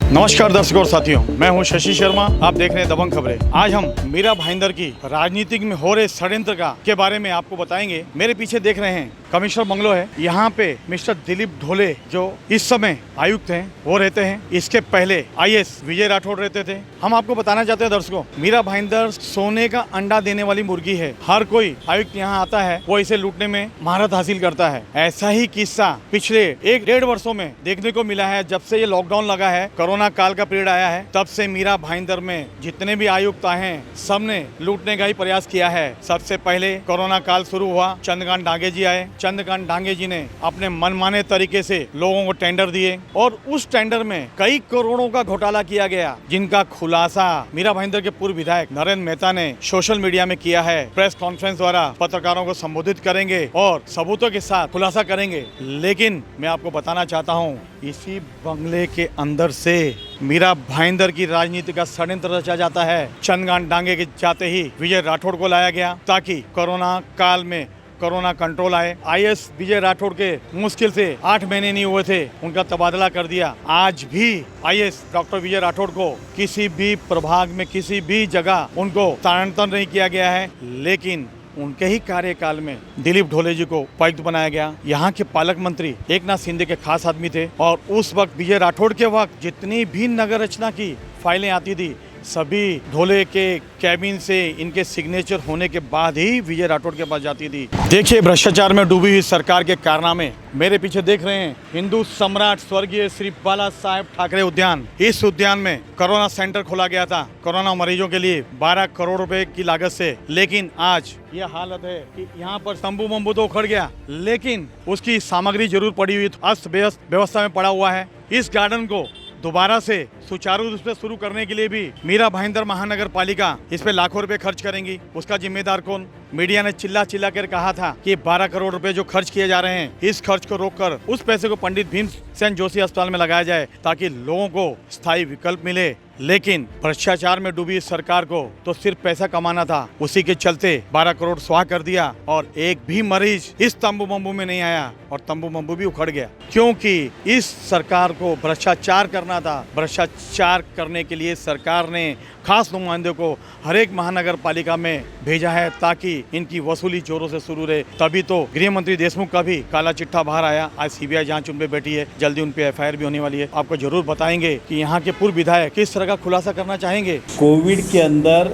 नमस्कार दर्शकों और साथियों, मैं हूं शशि शर्मा। आप देख रहे हैं दबंग खबरें। आज हम मीरा भाईंदर की राजनीतिक में हो रहे षड्यंत्र के बारे में आपको बताएंगे। मेरे पीछे देख रहे हैं कमिश्नर बंगलो है। यहाँ पे मिस्टर दिलीप ढोले जो इस समय आयुक्त हैं वो रहते हैं। इसके पहले आईएएस विजय राठौड़ रहते थे। हम आपको बताना चाहते हैं दर्शकों, मीरा भाईंदर सोने का अंडा देने वाली मुर्गी है। हर कोई आयुक्त यहाँ आता है वो इसे लूटने में महारत हासिल करता है। ऐसा ही किस्सा पिछले 1-1.5 वर्षों में देखने को मिला है। जब से ये लॉकडाउन लगा है, कोरोना काल का पीरियड आया है, तब से मीरा भाईंदर में जितने भी आयुक्त आए हैं सबने लूटने का ही प्रयास किया है। सबसे पहले कोरोना काल शुरू हुआ, चंद्रकांत डांगे जी आए। चंद्रकांत डांगे जी ने अपने मनमाने तरीके से लोगों को टेंडर दिए और उस टेंडर में कई करोड़ों का घोटाला किया गया, जिनका खुलासा मीरा भाईंदर के पूर्व विधायक नरेंद्र मेहता ने सोशल मीडिया में किया है। प्रेस कॉन्फ्रेंस द्वारा पत्रकारों को संबोधित करेंगे और सबूतों के साथ खुलासा करेंगे। लेकिन मैं आपको बताना चाहता हूँ, इसी बंगले के अंदर से मीरा भाईंदर की राजनीति का षड्यंत्र रचा जाता है। चंद्रकांत डांगे के जाते ही विजय राठौड़ को लाया गया ताकि कोरोना काल में कोरोना कंट्रोल आए। आईएएस विजय राठौड़ के मुश्किल से 8 महीने नहीं हुए थे, उनका तबादला कर दिया। आज भी आईएएस डॉक्टर विजय राठौड़ को किसी भी प्रभाग में किसी भी जगह उनको स्थानांतरण नहीं किया गया है। लेकिन उनके ही कार्यकाल में दिलीप ढोले जी को उपायुक्त बनाया गया। यहाँ के पालक मंत्री एकनाथ शिंदे के खास आदमी थे और उस वक्त विजय राठौड़ के वक्त जितनी भी नगर रचना की फाइलें आती थी सभी ढोले के कैबिन से इनके सिग्नेचर होने के बाद ही विजय राठौड़ के पास जाती थी। देखिए भ्रष्टाचार में डूबी हुई सरकार के कारनामे। मेरे पीछे देख रहे हैं हिंदू सम्राट स्वर्गीय श्री बाला साहेब ठाकरे उद्यान। इस उद्यान में कोरोना सेंटर खोला गया था कोरोना मरीजों के लिए 12 करोड़ रुपए की लागत से। लेकिन आज यह हालत है कि यहाँ पर तंबू बम्बू तो उखड़ गया, लेकिन उसकी सामग्री जरूर पड़ी हुई, अस्त व्यस्त व्यवस्था में पड़ा हुआ है। इस गार्डन को दोबारा से सुचारू रूप से शुरू करने के लिए भी मीरा भाईंदर महानगर पालिका इस पे लाखों रुपए खर्च करेंगी। उसका जिम्मेदार कौन? मीडिया ने चिल्ला चिल्ला कर कहा था कि 12 करोड़ रुपए जो खर्च किए जा रहे हैं, इस खर्च को रोककर उस पैसे को पंडित भीमसेन जोशी अस्पताल में लगाया जाए ताकि लोगों को स्थायी विकल्प मिले। लेकिन भ्रष्टाचार में डूबी सरकार को तो सिर्फ पैसा कमाना था, उसी के चलते 12 करोड़ स्वाह कर दिया और एक भी मरीज इस तंबू बम्बू में नहीं आया और तंबू बम्बू भी उखड़ गया। क्योंकि इस सरकार को भ्रष्टाचार करना था। भ्रष्टाचार करने के लिए सरकार ने खास नुमाइंदों को हर एक महानगर पालिका में भेजा है ताकि इनकी वसूली जोरों से शुरू रहे। तभी तो गृह मंत्री देशमुख का भी काला चिट्ठा बाहर आया। आज सीबीआई जांच उन पे बैठी है, जल्दी उन पे एफआईआर भी होने वाली है। आपको जरूर बताएंगे कि यहाँ के पूर्व विधायक किस तरह का खुलासा करना चाहेंगे। कोविड के अंदर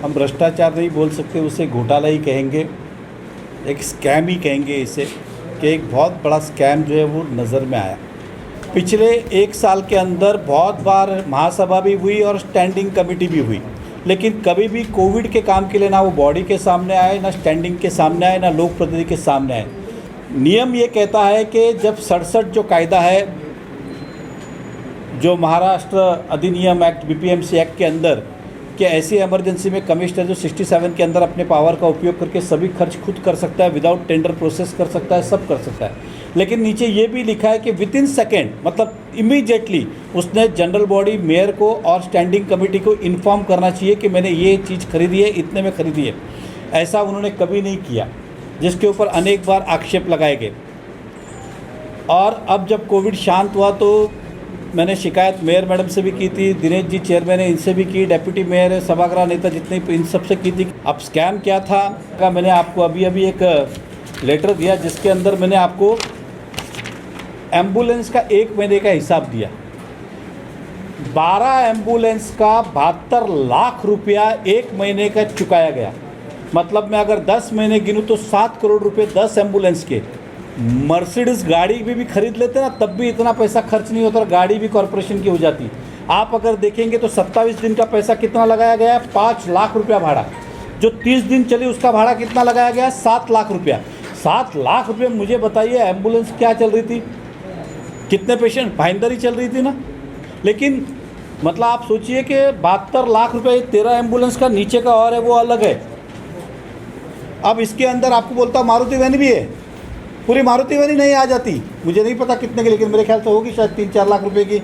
हम भ्रष्टाचार नहीं बोल सकते, उसे घोटाला ही कहेंगे, एक स्कैम ही कहेंगे इसे, कि एक बहुत बड़ा स्कैम जो है वो नज़र में आया। पिछले 1 साल के अंदर बहुत बार महासभा भी हुई और स्टैंडिंग कमेटी भी हुई, लेकिन कभी भी कोविड के काम के लिए ना वो बॉडी के सामने आए, ना स्टैंडिंग के सामने आए, ना लोक प्रतिनिधि के सामने आए। नियम ये कहता है कि जब 67 जो कायदा है, जो महाराष्ट्र अधिनियम एक्ट बीपीएमसी एक्ट के अंदर, कि ऐसी इमरजेंसी में कमिश्नर जो 67 के अंदर अपने पावर का उपयोग करके सभी खर्च खुद कर सकता है, विदाउट टेंडर प्रोसेस कर सकता है, सब कर सकता है। लेकिन नीचे ये भी लिखा है कि विद इन सेकेंड, मतलब इमीडिएटली उसने जनरल बॉडी, मेयर को और स्टैंडिंग कमेटी को इन्फॉर्म करना चाहिए कि मैंने ये चीज़ खरीदी है, इतने में खरीदी है। ऐसा उन्होंने कभी नहीं किया, जिसके ऊपर अनेक बार आक्षेप लगाए गए। और अब जब कोविड शांत हुआ तो मैंने शिकायत मेयर मैडम से भी की थी, दिनेश जी चेयरमैन है, इनसे भी की, डेप्यूटी मेयर, सभागृह नेता जितने, इन सब से की थी। अब स्कैम क्या था का मैंने आपको अभी एक लेटर दिया, जिसके अंदर मैंने आपको एम्बुलेंस का 1 महीने का हिसाब दिया। 12 एम्बुलेंस का 72 लाख रुपया 1 महीने का चुकाया गया। मतलब मैं अगर 10 महीने गिनूँ तो 7 करोड़ रुपये 10 एम्बुलेंस के। मर्सिडीज गाड़ी भी खरीद लेते ना, तब भी इतना पैसा खर्च नहीं होता, गाड़ी भी कॉरपोरेशन की हो जाती। आप अगर देखेंगे तो 27 दिन का पैसा कितना लगाया गया? 5 लाख रुपया भाड़ा। जो 30 दिन चली उसका भाड़ा कितना लगाया गया? 7 लाख रुपया। 7 लाख रुपये मुझे बताइए, एम्बुलेंस क्या चल रही थी? कितने पेशेंट? भाईंदर ही चल रही थी ना। लेकिन मतलब आप सोचिए कि 72 लाख रुपये 13 एम्बुलेंस का, नीचे का और है वो अलग है। अब इसके अंदर आपको बोलता हूँ मारुति वैन भी है, पूरी मारुति वैन ही नहीं आ जाती, मुझे नहीं पता कितने की, लेकिन मेरे ख्याल से होगी शायद 3-4 लाख रुपए की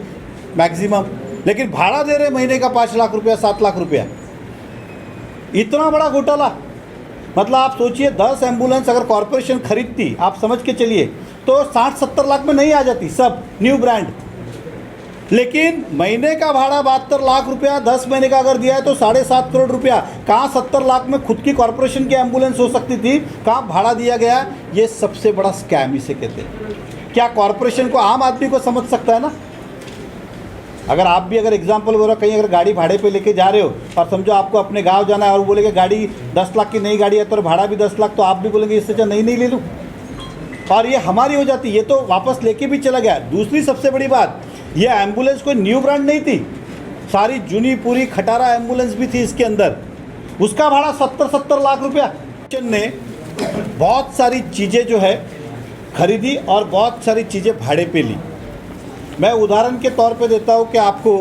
मैक्सिमम। लेकिन भाड़ा दे रहे महीने का 5 लाख रुपया, 7 लाख रुपया। इतना बड़ा घोटाला। मतलब आप सोचिए 10 एम्बुलेंस अगर कॉरपोरेशन खरीदती, आप समझ के चलिए, तो 60-70 लाख में नहीं आ जाती, सब न्यू ब्रांड। लेकिन महीने का भाड़ा 72 लाख रुपया, 10 महीने का अगर दिया है तो 7.5 करोड़ रुपया। कहाँ 70 लाख में खुद की कॉरपोरेशन की एम्बुलेंस हो सकती थी, कहाँ भाड़ा दिया गया। ये सबसे बड़ा स्कैम इसे कहते हैं। क्या कॉरपोरेशन को आम आदमी को समझ सकता है ना। अगर आप भी अगर एग्जाम्पल बोल रहे हो, कहीं अगर गाड़ी भाड़े पे लेके जा रहे हो और समझो आपको अपने गांव जाना है और बोलेंगे गाड़ी 10 लाख की नई गाड़ी है तो भाड़ा भी 10 लाख, तो आप भी बोलेंगे इससे अच्छा नहीं ले लूँ, और ये हमारी हो जाती। ये तो वापस लेके भी चला गया। दूसरी सबसे बड़ी बात, ये एम्बुलेंस कोई न्यू ब्रांड नहीं थी, सारी जुनी पूरी खटारा एम्बुलेंस भी थी इसके अंदर। उसका भाड़ा 70 लाख रुपया। ने बहुत सारी चीज़ें जो है खरीदी और बहुत सारी चीज़ें भाड़े पे ली। मैं उदाहरण के तौर पे देता हूँ कि आपको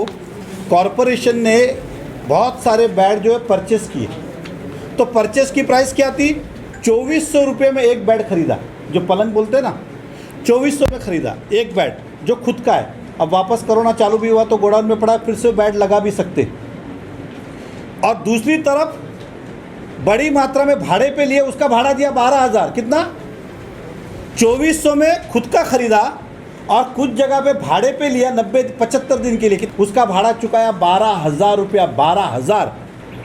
कॉरपोरेशन ने बहुत सारे बेड जो है परचेस किए, तो परचेस की प्राइस क्या थी, 2400 रुपये में एक बेड खरीदा। जो पलंग बोलते हैं ना, 2400 में खरीदा एक बेड जो खुद का है। अब वापस कोरोना चालू भी हुआ तो गोडाउन में पड़ा, फिर से बेड लगा भी सकते। और दूसरी तरफ बड़ी मात्रा में भाड़े पे लिए, उसका भाड़ा दिया 12,000। कितना, 2400 में खुद का खरीदा और कुछ जगह पे भाड़े पे लिया 75 दिन के लिए, उसका भाड़ा चुकाया 12,000 रुपया। 12,000।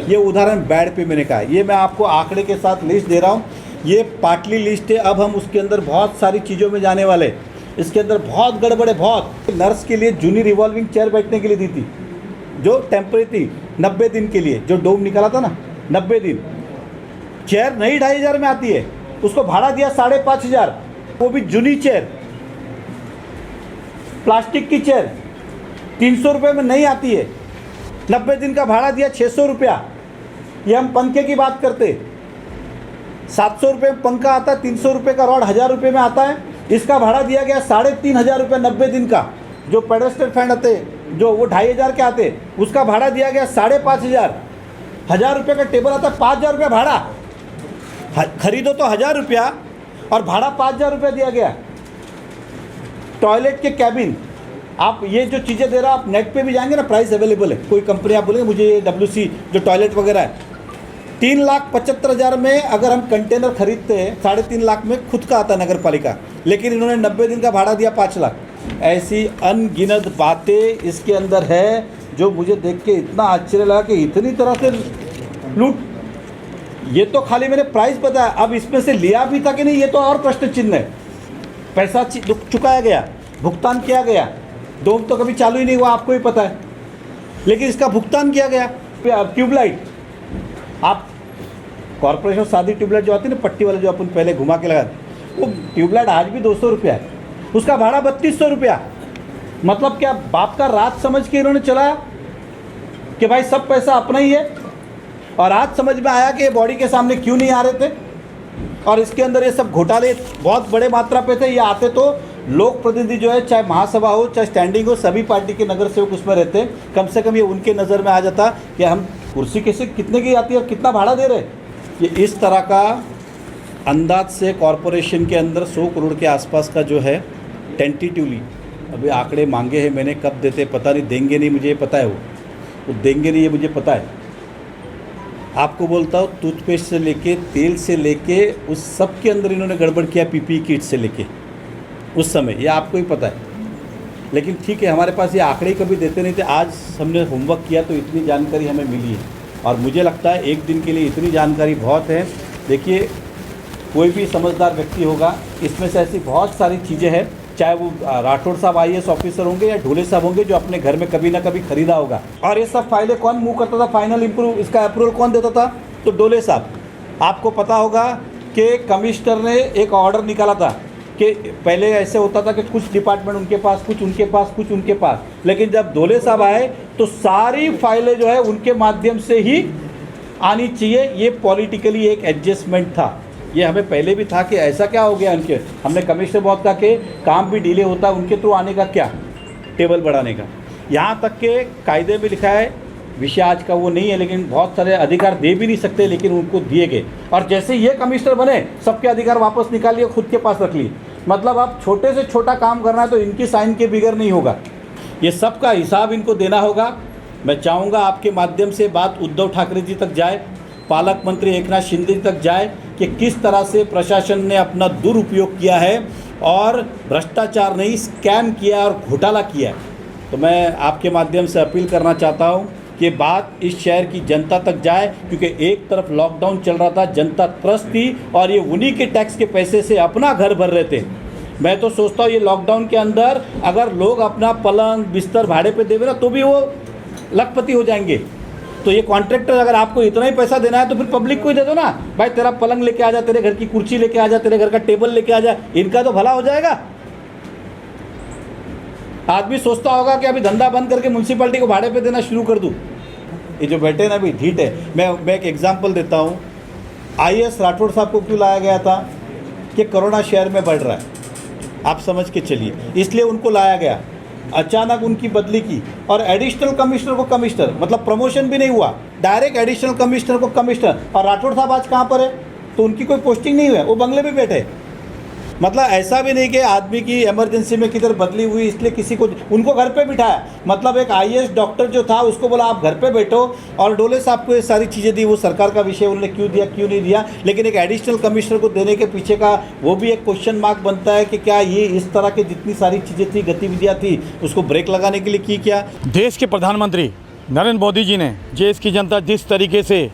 ये उदाहरण बेड पे मैंने कहा। ये मैं आपको आंकड़े के साथ लिस्ट दे रहा हूँ। ये पार्टली लिस्ट है। अब हम उसके अंदर बहुत सारी चीज़ों में जाने वाले। इसके अंदर बहुत गड़बड़ है, बहुत। नर्स के लिए जूनी रिवॉल्विंग चेयर बैठने के लिए दी थी, जो टेम्परेरी थी 90 दिन के लिए, जो डोम निकाला था ना 90 दिन। चेयर नहीं 2,500 में आती है, उसको भाड़ा दिया 5,500, वो भी जूनी चेयर, प्लास्टिक की चेयर 300 रुपये में नहीं आती है। 90 दिन का भाड़ा दिया 600 रुपया। ये हम पंखे की बात करते, 700 रुपये में पंखा आता है, 300 रुपये का रॉड 1,000 रुपये में आता है। इसका भाड़ा दिया गया 3,500 रुपये 90 दिन का। जो पेडेस्टल फैन आते जो वो 2,500 के आते, उसका भाड़ा दिया गया 5,500। 1,000 रुपये का टेबल आता है, 5,000 रुपये भाड़ा। खरीदो तो 1,000 रुपया और भाड़ा 5,000 रुपये दिया गया। टॉयलेट के कैबिन, आप ये जो चीज़ें दे रहे हो, आप नेट पे भी जाएंगे ना, प्राइस अवेलेबल है। कोई कंपनी आप बोलेंगे मुझे ये WC जो टॉयलेट वगैरह है, 3,75,000 में अगर हम कंटेनर खरीदते हैं, 3.5 लाख में खुद का आता नगर पालिका, लेकिन इन्होंने 90 दिन का भाड़ा दिया 5 लाख। ऐसी अनगिनत बातें इसके अंदर है जो मुझे देख के इतना आश्चर्य लगा कि इतनी तरह से लूट। ये तो खाली मैंने प्राइस बताया, अब इसमें से लिया भी था कि नहीं, ये तो और प्रश्न चिन्ह है। पैसा चुकाया गया, भुगतान किया गया, डोम तो कभी चालू ही नहीं हुआ, आपको ही पता है, लेकिन इसका भुगतान किया गया। ट्यूबलाइट, आप कॉर्पोरेशन सादी ट्यूबलाइट जो आती है ना, पट्टी वाले जो अपन पहले घुमा के लगा, वो ट्यूबलाइट आज भी 200 रुपया है, उसका भाड़ा 3,200 रुपया। मतलब क्या बाप का रात समझ के इन्होंने चलाया कि भाई सब पैसा अपना ही है, और आज समझ में आया कि ये बॉडी के सामने क्यों नहीं आ रहे थे। और इसके अंदर ये सब घोटाले बहुत बड़े मात्रा पे थे। ये आते तो लोक प्रतिनिधि जो है, चाहे महासभा हो चाहे स्टैंडिंग हो, सभी पार्टी के नगर सेवक उसमें रहते। कम से कम ये उनके नज़र में आ जाता कि हम कुर्सी कैसे कितने की आती है और कितना भाड़ा दे रहे। ये इस तरह का अंदाज से कॉरपोरेशन के अंदर 100 करोड़ के आसपास का जो है टेंटेटिवली, अभी आंकड़े मांगे हैं मैंने, कब देते पता नहीं, देंगे नहीं मुझे पता है, वो देंगे नहीं ये मुझे पता है। आपको बोलता हूँ टूथपेस्ट से लेके तेल से लेके उस सब के अंदर इन्होंने गड़बड़ किया, PPE किट से लेके उस समय, ये आपको ही पता है। लेकिन ठीक है, हमारे पास ये आंकड़े कभी देते नहीं थे। आज हमने होमवर्क किया तो इतनी जानकारी हमें मिली है, और मुझे लगता है एक दिन के लिए इतनी जानकारी बहुत है। देखिए, कोई भी समझदार व्यक्ति होगा, इसमें से ऐसी बहुत सारी चीज़ें हैं, चाहे वो राठौड़ साहब IAS ऑफिसर होंगे या ढोले साहब होंगे, जो अपने घर में कभी ना कभी खरीदा होगा। और ये सब फाइलें कौन मूव करता था, फाइनल इसका अप्रूवल कौन देता था, तो डोले साहब। आपको पता होगा कि कमिश्नर ने एक ऑर्डर निकाला था कि पहले ऐसे होता था कि कुछ डिपार्टमेंट उनके पास, कुछ उनके पास, कुछ उनके पास, लेकिन जब डोले साहब आए तो सारी फाइलें जो है उनके माध्यम से ही आनी चाहिए। ये पॉलिटिकली एक एडजस्टमेंट था। ये हमें पहले भी था कि ऐसा क्या हो गया उनके, हमने कमिश्नर बहुत कहा कि काम भी डिले होता है, उनके थ्रू आने का क्या, टेबल बढ़ाने का। यहाँ तक के कायदे में लिखा है, विषय आज का वो नहीं है, लेकिन बहुत सारे अधिकार दे भी नहीं सकते, लेकिन उनको दिए गए। और जैसे ये कमिश्नर बने, सबके अधिकार वापस निकाल लिए, खुद के पास रख लिए। मतलब अब छोटे से छोटा काम करना है तो इनकी साइन के बिगैर नहीं होगा। ये सब का हिसाब इनको देना होगा। मैं चाहूँगा आपके माध्यम से बात उद्धव ठाकरे जी तक जाए, पालक मंत्री एकनाथ शिंदे तक जाए कि किस तरह से प्रशासन ने अपना दुरुपयोग किया है और भ्रष्टाचार नहीं, स्कैम किया और घोटाला किया है। तो मैं आपके माध्यम से अपील करना चाहता हूँ कि बात इस शहर की जनता तक जाए, क्योंकि एक तरफ लॉकडाउन चल रहा था, जनता त्रस्त थी और ये उन्हीं के टैक्स के पैसे से अपना घर भर रहे थे। मैं तो सोचता हूँ ये लॉकडाउन के अंदर अगर लोग अपना पलंग बिस्तर भाड़े पे देवे ना तो भी वो लखपति हो जाएंगे। तो ये कॉन्ट्रैक्टर अगर आपको इतना ही पैसा देना है तो फिर पब्लिक को ही दे दो ना भाई, तेरा पलंग लेके आ जा, तेरे घर की कुर्सी लेके आ जा, तेरे घर का टेबल लेके आ जा, इनका तो भला हो जाएगा। आदमी सोचता होगा कि अभी धंधा बंद करके म्यूनसिपैलिटी को भाड़े पे देना शुरू कर दूं। ये जो बैठे ना अभी ढीठ है। मैं एक एग्जांपल देता हूँ। IAS राठौड़ साहब को क्यों लाया गया था कि कोरोना शहर में बढ़ रहा है, आप समझ के चलिए, इसलिए उनको लाया गया। अचानक उनकी बदली की और एडिशनल कमिश्नर को कमिश्नर, मतलब प्रमोशन भी नहीं हुआ, डायरेक्ट एडिशनल कमिश्नर को कमिश्नर। और राठौड़ साहब आज कहाँ पर है? तो उनकी कोई पोस्टिंग नहीं हुई है, वो बंगले में बैठे। मतलब ऐसा भी नहीं कि आदमी की इमरजेंसी में किधर बदली हुई इसलिए किसी को उनको घर पे बिठाया। मतलब एक IAS डॉक्टर जो था उसको बोला आप घर पे बैठो, और डोले साहब को ये सारी चीज़ें दी। वो सरकार का विषय, उन्होंने क्यों दिया क्यों नहीं दिया, लेकिन एक एडिशनल कमिश्नर को देने के पीछे का वो भी एक क्वेश्चन मार्क बनता है कि क्या ये इस तरह की जितनी सारी चीज़ें थी, गतिविधियाँ थी, उसको ब्रेक लगाने के लिए की क्या। देश के प्रधानमंत्री नरेंद्र मोदी जी ने देश की जनता जिस तरीके से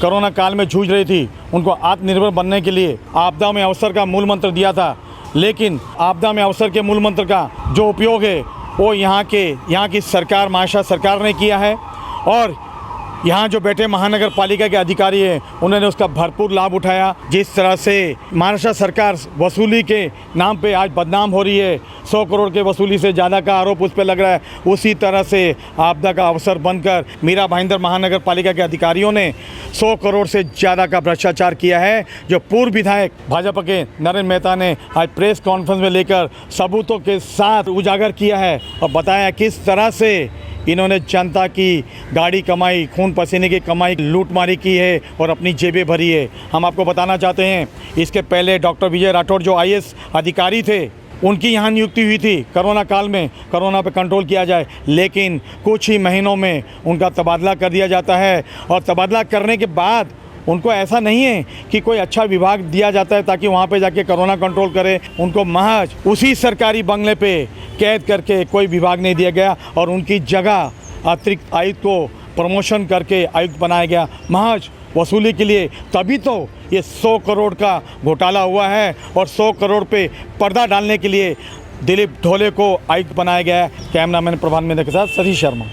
कोरोना काल में जूझ रही थी, उनको आत्मनिर्भर बनने के लिए आपदा में अवसर का मूल मंत्र दिया था। लेकिन आपदा में अवसर के मूल मंत्र का जो उपयोग है वो यहाँ की सरकार, महाराष्ट्र सरकार ने किया है। और यहाँ जो बैठे महानगर पालिका के अधिकारी हैं उन्होंने उसका भरपूर लाभ उठाया। जिस तरह से महाराष्ट्र सरकार वसूली के नाम पे आज बदनाम हो रही है, 100 करोड़ के वसूली से ज़्यादा का आरोप उस पर लग रहा है, उसी तरह से आपदा का अवसर बनकर मीरा भाईंदर महानगर पालिका के अधिकारियों ने 100 करोड़ से ज़्यादा का भ्रष्टाचार किया है। जो पूर्व विधायक भाजपा के नरेंद्र मेहता ने आज प्रेस कॉन्फ्रेंस में लेकर सबूतों के साथ उजागर किया है और बताया किस तरह से इन्होंने जनता की गाड़ी कमाई, खून पसीने की कमाई लूटमारी की है और अपनी जेबें भरी है। हम आपको बताना चाहते हैं, इसके पहले डॉक्टर विजय राठौड़ जो IAS अधिकारी थे, उनकी यहाँ नियुक्ति हुई थी कोरोना काल में, कोरोना पे कंट्रोल किया जाए, लेकिन कुछ ही महीनों में उनका तबादला कर दिया जाता है। और तबादला करने के बाद उनको ऐसा नहीं है कि कोई अच्छा विभाग दिया जाता है ताकि वहाँ पे जाके कोरोना कंट्रोल करे। उनको महज उसी सरकारी बंगले पे कैद करके कोई विभाग नहीं दिया गया और उनकी जगह अतिरिक्त आयुक्त को प्रमोशन करके आयुक्त बनाया गया महज वसूली के लिए। तभी तो ये 100 करोड़ का घोटाला हुआ है और 100 करोड़ पे पर्दा डालने के लिए दिलीप ढोले को आयुक्त बनाया गया है। कैमरामैन प्रभान मेहता के साथ सतीश शर्मा।